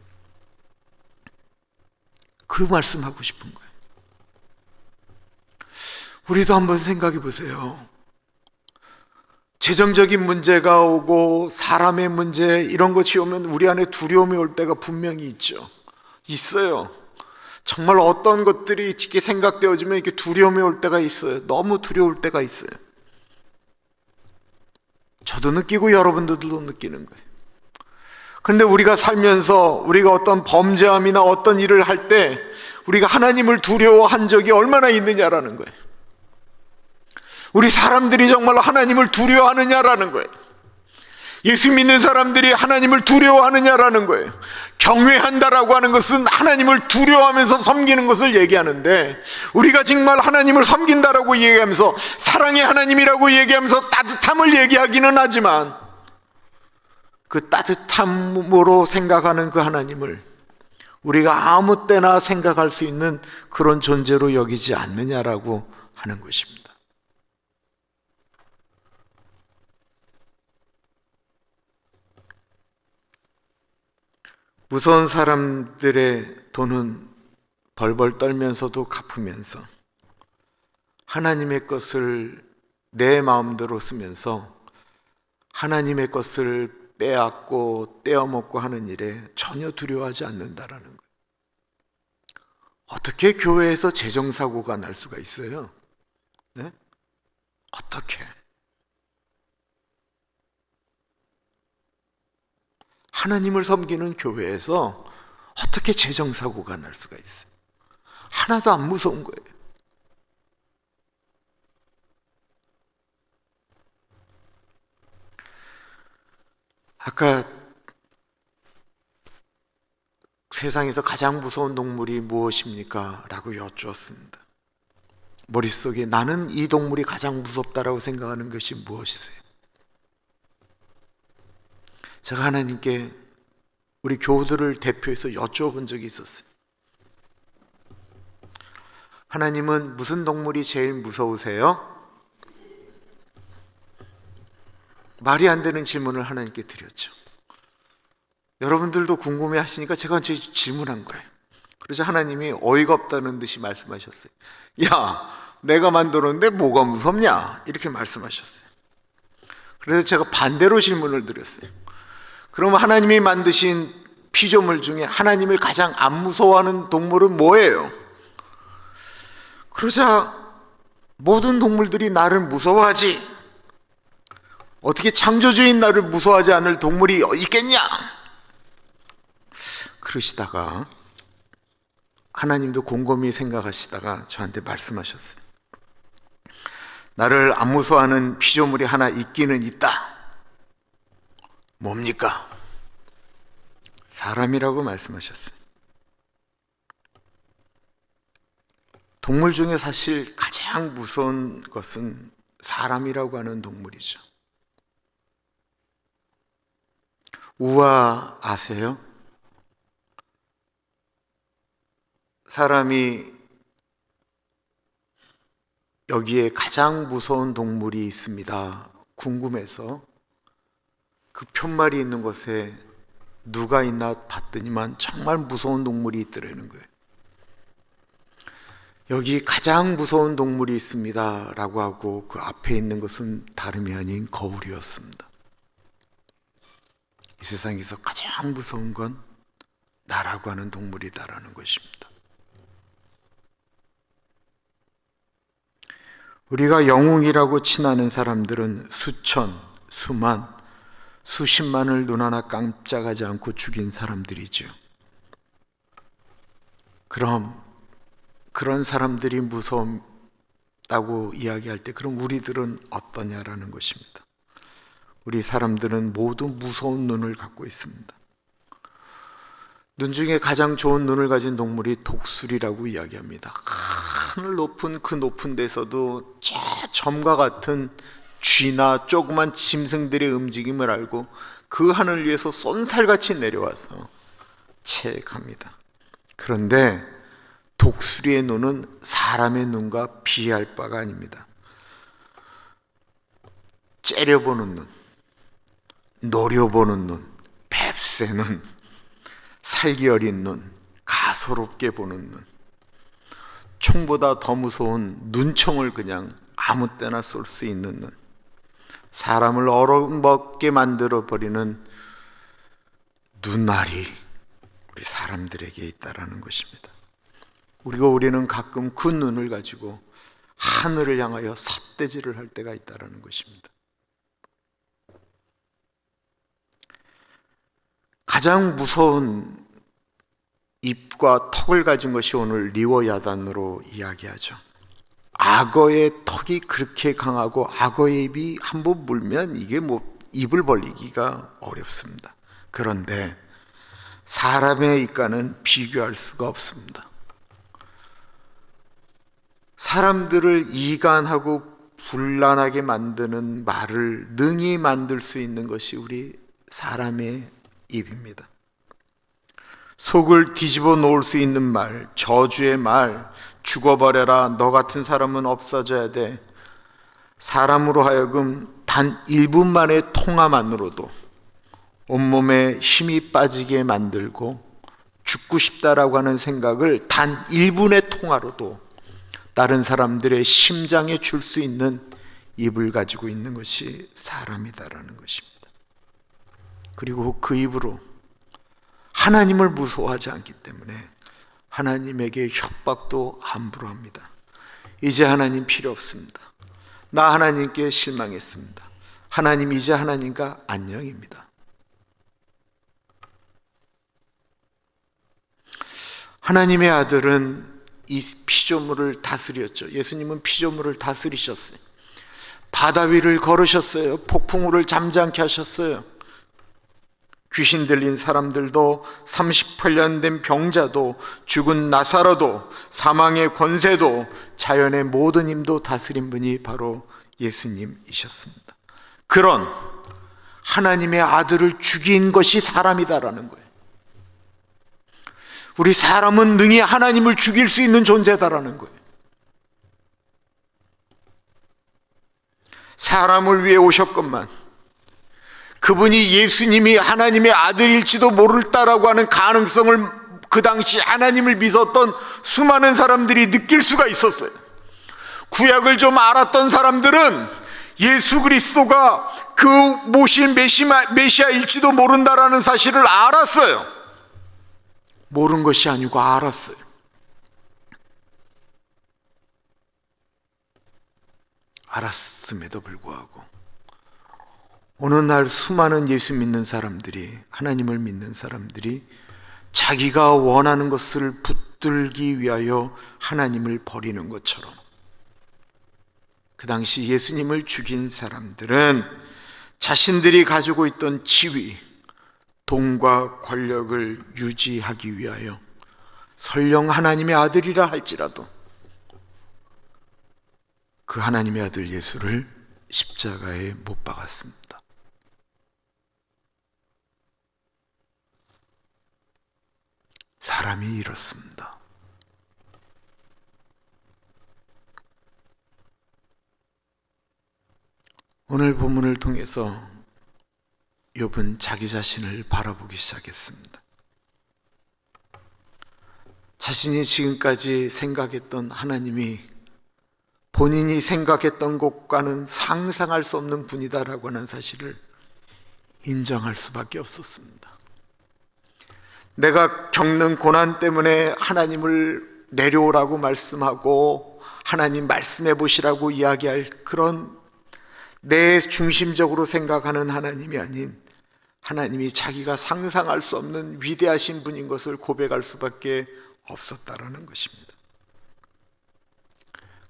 그 말씀하고 싶은 거예요. 우리도 한번 생각해 보세요. 재정적인 문제가 오고 사람의 문제 이런 것이 오면 우리 안에 두려움이 올 때가 분명히 있죠. 있어요. 정말 어떤 것들이 이렇게 생각되어지면 이렇게 두려움이 올 때가 있어요. 너무 두려울 때가 있어요. 저도 느끼고 여러분들도 느끼는 거예요. 그런데 우리가 살면서 우리가 어떤 범죄함이나 어떤 일을 할 때 우리가 하나님을 두려워한 적이 얼마나 있느냐라는 거예요. 우리 사람들이 정말 하나님을 두려워하느냐라는 거예요. 예수 믿는 사람들이 하나님을 두려워하느냐라는 거예요. 경외한다라고 하는 것은 하나님을 두려워하면서 섬기는 것을 얘기하는데, 우리가 정말 하나님을 섬긴다라고 얘기하면서 사랑의 하나님이라고 얘기하면서 따뜻함을 얘기하기는 하지만 그 따뜻함으로 생각하는 그 하나님을 우리가 아무 때나 생각할 수 있는 그런 존재로 여기지 않느냐라고 하는 것입니다. 무서운 사람들의 돈은 벌벌 떨면서도 갚으면서 하나님의 것을 내 마음대로 쓰면서 하나님의 것을 빼앗고 떼어먹고 하는 일에 전혀 두려워하지 않는다라는 거예요. 어떻게 교회에서 재정사고가 날 수가 있어요? 네? 어떻게? 하나님을 섬기는 교회에서 어떻게 재정사고가 날 수가 있어요? 하나도 안 무서운 거예요. 아까 세상에서 가장 무서운 동물이 무엇입니까? 라고 여쭈었습니다. 머릿속에 나는 이 동물이 가장 무섭다라고 생각하는 것이 무엇이세요? 제가 하나님께 우리 교우들을 대표해서 여쭤본 적이 있었어요. 하나님은 무슨 동물이 제일 무서우세요? 말이 안 되는 질문을 하나님께 드렸죠. 여러분들도 궁금해 하시니까 제가 질문한 거예요. 그래서 하나님이 어이가 없다는 듯이 말씀하셨어요. 야, 내가 만들었는데 뭐가 무섭냐? 이렇게 말씀하셨어요. 그래서 제가 반대로 질문을 드렸어요. 그럼 하나님이 만드신 피조물 중에 하나님을 가장 안 무서워하는 동물은 뭐예요? 그러자 모든 동물들이 나를 무서워하지, 어떻게 창조주인 나를 무서워하지 않을 동물이 있겠냐? 그러시다가 하나님도 곰곰이 생각하시다가 저한테 말씀하셨어요. 나를 안 무서워하는 피조물이 하나 있기는 있다. 뭡니까? 사람이라고 말씀하셨어요. 동물 중에 사실 가장 무서운 것은 사람이라고 하는 동물이죠. 우화 아세요? 사람이 여기에 가장 무서운 동물이 있습니다. 궁금해서 그 편말이 있는 곳에 누가 있나 봤더니만 정말 무서운 동물이 있더라는 거예요. 여기 가장 무서운 동물이 있습니다 라고 하고 그 앞에 있는 것은 다름이 아닌 거울이었습니다. 이 세상에서 가장 무서운 건 나라고 하는 동물이다라는 것입니다. 우리가 영웅이라고 칭하는 사람들은 수천, 수만, 수십만을 눈 하나 깜짝하지 않고 죽인 사람들이죠. 그럼 그런 사람들이 무섭다고 이야기할 때 그럼 우리들은 어떠냐라는 것입니다. 우리 사람들은 모두 무서운 눈을 갖고 있습니다. 눈 중에 가장 좋은 눈을 가진 동물이 독수리라고 이야기합니다. 하늘 높은 그 높은 데서도 저 점과 같은 쥐나 조그만 짐승들의 움직임을 알고 그 하늘 위에서 쏜살같이 내려와서 채갑니다. 그런데 독수리의 눈은 사람의 눈과 비할 바가 아닙니다. 째려보는 눈, 노려보는 눈, 뱁새 눈, 살기 어린 눈, 가소롭게 보는 눈, 총보다 더 무서운 눈총을 그냥 아무 때나 쏠 수 있는 눈, 사람을 얼어먹게 만들어버리는 눈알이 우리 사람들에게 있다라는 것입니다. 우리는 가끔 그 눈을 가지고 하늘을 향하여 삿대질을 할 때가 있다라는 것입니다. 가장 무서운 입과 턱을 가진 것이 오늘 리워야단으로 이야기하죠. 악어의 턱이 그렇게 강하고 악어의 입이 한번 물면 이게 입을 벌리기가 어렵습니다. 그런데 사람의 입과는 비교할 수가 없습니다. 사람들을 이간하고 분란하게 만드는 말을 능히 만들 수 있는 것이 우리 사람의 입입니다. 속을 뒤집어 놓을 수 있는 말, 저주의 말, 죽어버려라, 너 같은 사람은 없어져야 돼. 사람으로 하여금 단 1분 만의 통화만으로도 온몸에 힘이 빠지게 만들고 죽고 싶다라고 하는 생각을 단 1분의 통화로도 다른 사람들의 심장에 줄 수 있는 입을 가지고 있는 것이 사람이다라는 것입니다. 그리고 그 입으로 하나님을 무서워하지 않기 때문에 하나님에게 협박도 함부로 합니다. 이제 하나님 필요 없습니다. 나 하나님께 실망했습니다. 하나님 이제 하나님과 안녕입니다. 하나님의 아들은 이 피조물을 다스렸죠. 예수님은 피조물을 다스리셨어요. 바다 위를 걸으셨어요. 폭풍우를 잠잠케 하셨어요. 귀신 들린 사람들도, 38년 된 병자도, 죽은 나사로도, 사망의 권세도, 자연의 모든 힘도 다스린 분이 바로 예수님이셨습니다. 그런 하나님의 아들을 죽인 것이 사람이다라는 거예요. 우리 사람은 능히 하나님을 죽일 수 있는 존재다라는 거예요. 사람을 위해 오셨건만 그분이 예수님이 하나님의 아들일지도 모를다라고 하는 가능성을 그 당시 하나님을 믿었던 수많은 사람들이 느낄 수가 있었어요. 구약을 좀 알았던 사람들은 예수 그리스도가 그 모실 메시아일지도 모른다라는 사실을 알았어요. 모른 것이 아니고 알았어요. 알았음에도 불구하고 어느 날 수많은 예수 믿는 사람들이, 하나님을 믿는 사람들이 자기가 원하는 것을 붙들기 위하여 하나님을 버리는 것처럼 그 당시 예수님을 죽인 사람들은 자신들이 가지고 있던 지위, 돈과 권력을 유지하기 위하여 설령 하나님의 아들이라 할지라도 그 하나님의 아들 예수를 십자가에 못 박았습니다. 사람이 이렇습니다. 오늘 본문을 통해서 욥은 자기 자신을 바라보기 시작했습니다. 자신이 지금까지 생각했던 하나님이 본인이 생각했던 것과는 상상할 수 없는 분이다라고 하는 사실을 인정할 수밖에 없었습니다. 내가 겪는 고난 때문에 하나님을 내려오라고 말씀하고 하나님 말씀해 보시라고 이야기할 그런 내 중심적으로 생각하는 하나님이 아닌 하나님이 자기가 상상할 수 없는 위대하신 분인 것을 고백할 수밖에 없었다라는 것입니다.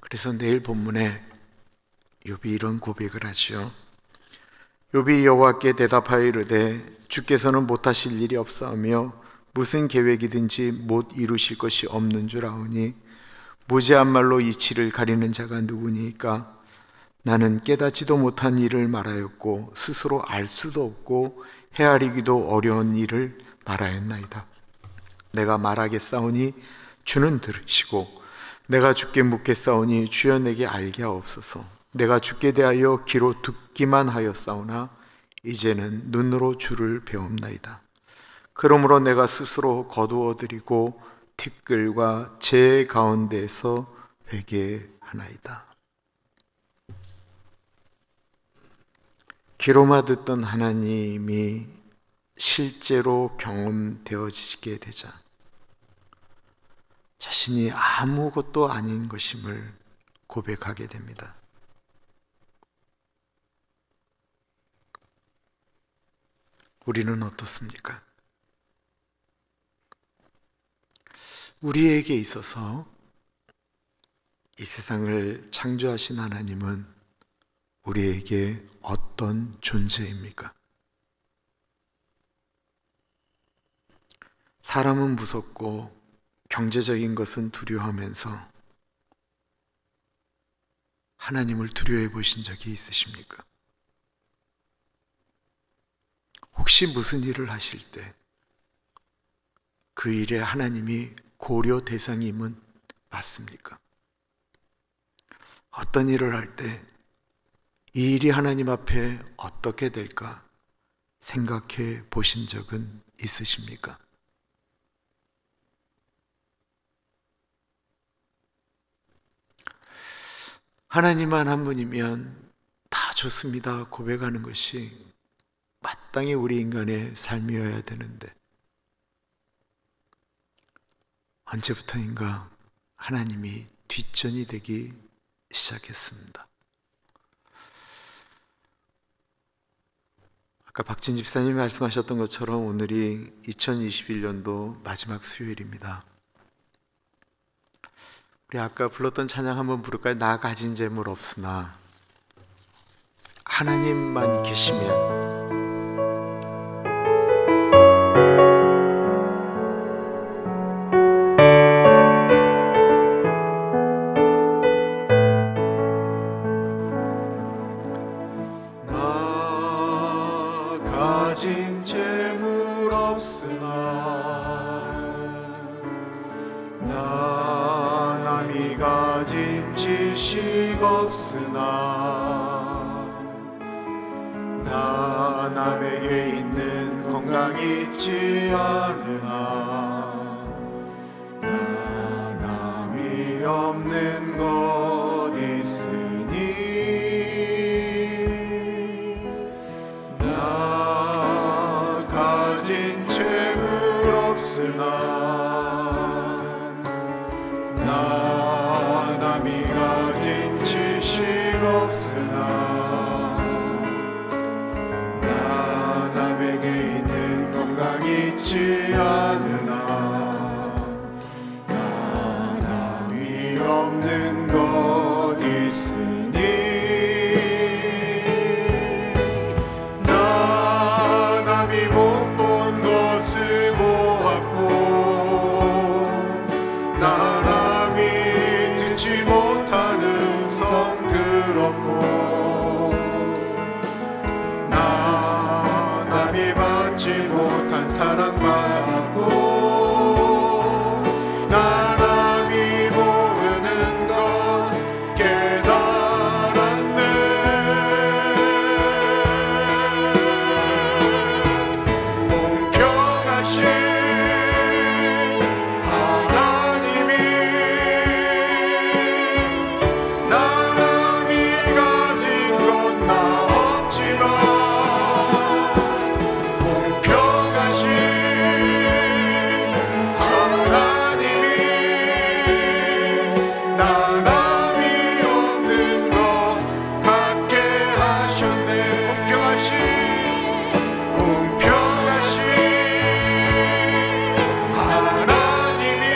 그래서 내일 본문에 욥이 이런 고백을 하죠. 욥이 여호와께 대답하여 이르되 주께서는 못하실 일이 없사오며 무슨 계획이든지 못 이루실 것이 없는 줄 아오니 무지한 말로 이치를 가리는 자가 누구니까? 나는 깨닫지도 못한 일을 말하였고 스스로 알 수도 없고 헤아리기도 어려운 일을 말하였나이다. 내가 말하겠사오니 주는 들으시고 내가 주께 묻겠사오니 주여 내게 알게 하옵소서. 내가 주께 대하여 귀로 듣기만 하였사오나 이제는 눈으로 주를 배웁나이다. 그러므로 내가 스스로 거두어드리고 티끌과 재 가운데에서 회개하나이다. 귀로만 듣던 하나님이 실제로 경험되어지게 되자 자신이 아무것도 아닌 것임을 고백하게 됩니다. 우리는 어떻습니까? 우리에게 있어서 이 세상을 창조하신 하나님은 우리에게 어떤 존재입니까? 사람은 무섭고 경제적인 것은 두려워하면서 하나님을 두려워해 보신 적이 있으십니까? 혹시 무슨 일을 하실 때 그 일에 하나님이 고려 대상임은 맞습니까? 어떤 일을 할 때 이 일이 하나님 앞에 어떻게 될까 생각해 보신 적은 있으십니까? 하나님만 한 분이면 다 좋습니다 고백하는 것이 마땅히 우리 인간의 삶이어야 되는데 언제부터인가 하나님이 뒷전이 되기 시작했습니다. 아까 박진 집사님이 말씀하셨던 것처럼 오늘이 2021년도 마지막 수요일입니다. 우리 아까 불렀던 찬양 한번 부를까요? 나 가진 재물 없으나 하나님만 계시면 가진 재물 없으나 나 남이 가진 지식 없으나 나 남에게 있는 건강 있지 않으나 나 남이 없는 것 있으니 나 가진 재물 없으나 나 남이 가진 지식 없으나 나 남에게 있는 건강 있지 않으나 나 남이 없는 것 있으니 나 남이 못 본 것을 보았고 나 남이 듣지 못하는 성 들었고 나 남이 받지 못한 사랑 받았고 나 남이 모르는 것 깨달았네. 공평하신 하나님이 나 남이 가진 건 나 없지만 공평하신 하나님이 나 남이 없는 것 갖게 하셨네. 공평하신 하나님이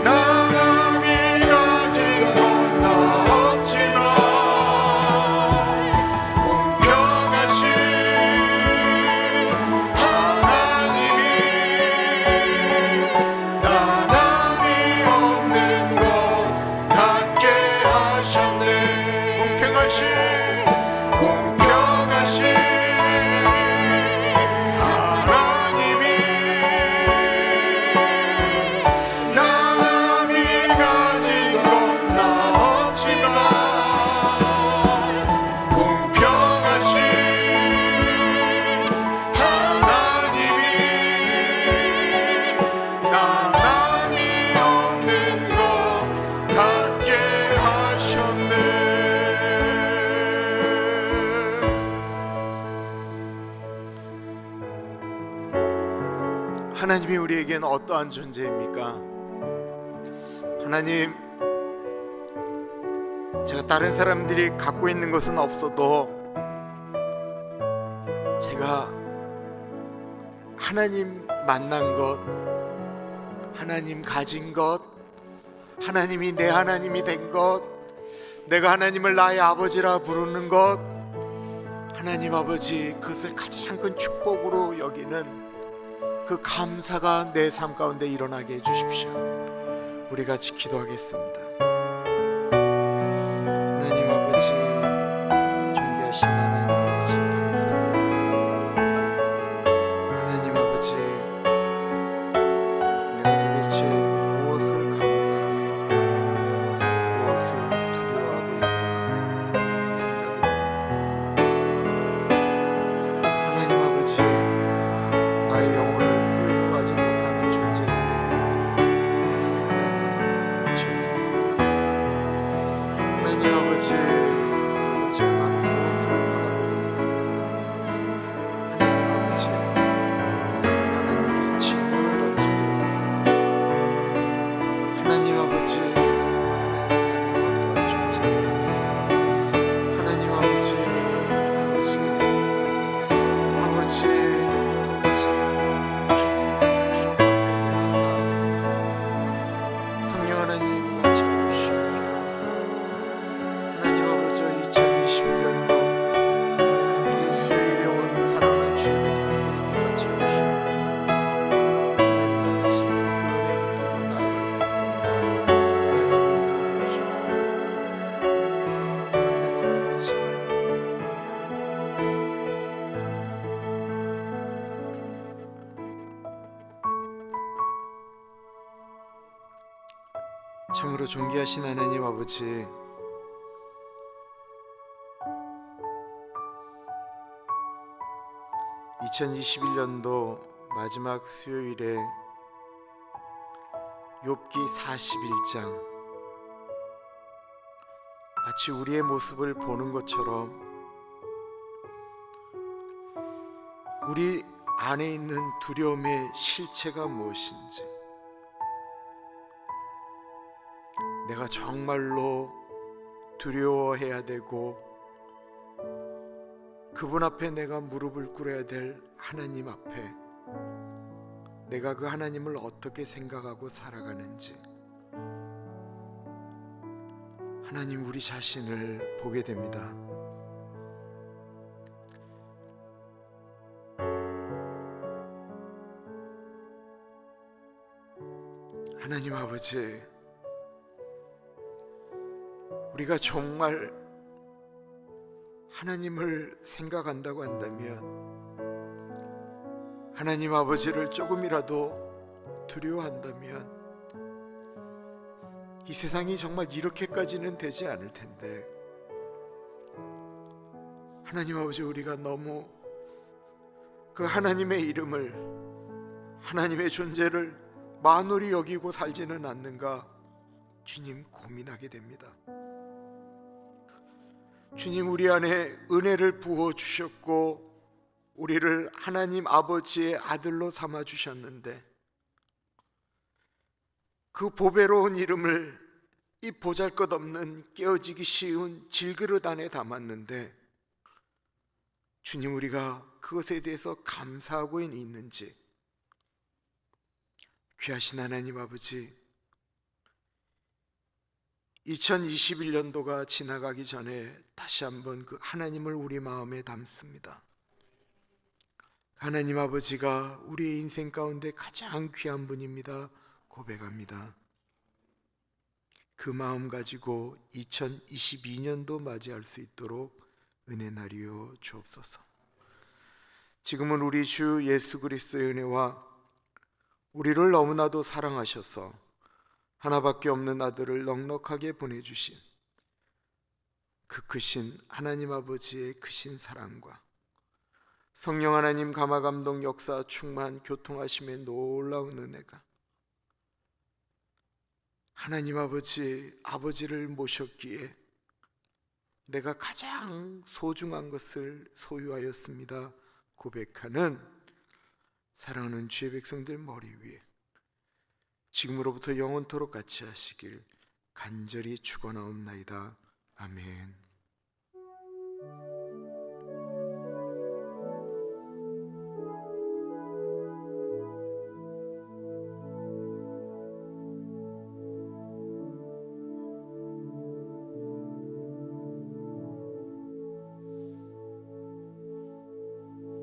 나 남이 가진 건 나 없지만 공평하신 하나님이 나 남이 없는 것 갖게 하셨네. 공평하신 하나님이 나 남이 가진 건 나 없지만 공평하신 하나님이 나 남이 없는 것 갖게 하셨네. 하나님이 우리에게는 어떠한 존재입니까? 하나님, 제가 다른 사람들이 갖고 있는 것은 없어도 제가 하나님 만난 것, 하나님 가진 것, 하나님이 내 하나님이 된 것, 내가 하나님을 나의 아버지라 부르는 것, 하나님 아버지 그것을 가장 큰 축복으로 여기는 그 감사가 내 삶 가운데 일어나게 해주십시오. 우리 같이 기도하겠습니다. 하나님 아버지, 존귀하신 하나님 아버지 감사합니다. 하나님 하나님 아버지, 하나님 아버지, 성령 하나님 같이 오시옵소서. 하나님 아버지, 2021년도 이 수요일에 온 사랑하는 주의 백성들에게 같이 오시옵소서. 하나님 아버지, 그 은혜 붙들고 나아갈 수 있도록 하나님 도와주옵소서. 하나님 아버지, 참으로 존귀하신 하나님 아버지, (2021년도) 마지막 수요일에 욥기 41장, 마치 우리의 모습을 보는 것처럼 우리 안에 있는 두려움의 실체가 무엇인지, 내가 정말로 두려워해야 되고 그분 앞에 내가 무릎을 꿇어야 될 하나님 앞에 내가 그 하나님을 어떻게 생각하고 살아가는지, 하나님 우리 자신을 보게 됩니다. 하나님 아버지, 우리가 정말 하나님을 생각한다고 한다면, 하나님 아버지를 조금이라도 두려워한다면 이 세상이 정말 이렇게까지는 되지 않을 텐데, 하나님 아버지, 우리가 너무 그 하나님의 이름을, 하나님의 존재를 만홀히 여기고 살지는 않는가 주님 고민하게 됩니다. 주님, 우리 안에 은혜를 부어 주셨고 우리를 하나님 아버지의 아들로 삼아 주셨는데, 그 보배로운 이름을 이 보잘것없는 깨어지기 쉬운 질그릇 안에 담았는데, 주님, 우리가 그것에 대해서 감사하고 있는지, 귀하신 하나님 아버지, 2021년도가 지나가기 전에 다시 한번 그 하나님을 우리 마음에 담습니다. 하나님 아버지가 우리의 인생 가운데 가장 귀한 분입니다. 고백합니다. 그 마음 가지고 2022년도 맞이할 수 있도록 은혜 나리여 주옵소서. 지금은 우리 주 예수 그리스도의 은혜와 우리를 너무나도 사랑하셔서 하나밖에 없는 아들을 넉넉하게 보내주신 그 크신 하나님 아버지의 크신 사랑과 성령 하나님 감화감동 역사 충만 교통하심의 놀라운 은혜가 하나님 아버지를 모셨기에 내가 가장 소중한 것을 소유하였습니다 고백하는 사랑하는 주의 백성들 머리 위에 지금으로부터 영원토록 같이 하시길 간절히 축원하옵나이다. 아멘.